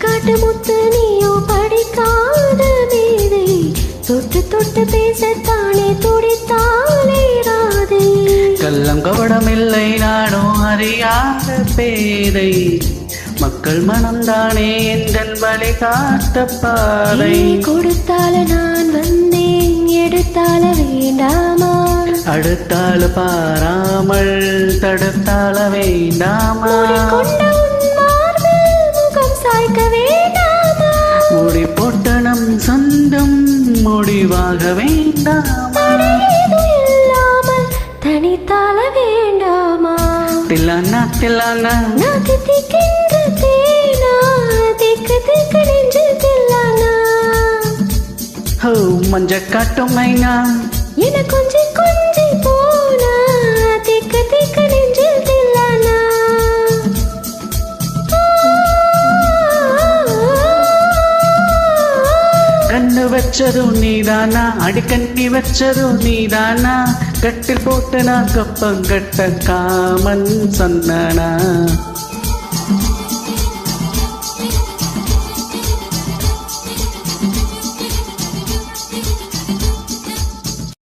காட்டு முத்து நீயோ படிக்காத மேதை தொட்டு தொட்டு பேசத்தானே துடித்தாலே ராதை கள்ளம் கவடமில்லை நானோ அறியாத பேதை மக்கள் மனம்தானே எந்தன் வழிகாட்ட பாதை கொடுத்தால நான் வந்தேன் எடுத்தால வேண்டாமா அடுத்தால பாராமல் தடுத்தால வேண்டாமா முகம் சாய்க்க வேண்டாமா முடி போட்ட நம் சொந்தம் முடிவாக வேண்டாமா இல்லாமல் தனித்தால வேண்டாமா தில்லானா தில்லானா நான் தித்திக்கின்ற தேனா திக்கு திக்கு நெஞ்சு தில்லானா ஹோ மஞ்ச காட்டும் மைனா என கொஞ்சி கொஞ்சி போனா திக்கு திக்கு நெஞ்சு தில்லானா கண்ணு வச்சதும் நீதானா அடிக்கண்ணி வச்சதும் நீதானா கட்டில் போட்டு நான் கப்பம் கட்ட காமன் சொன்னானா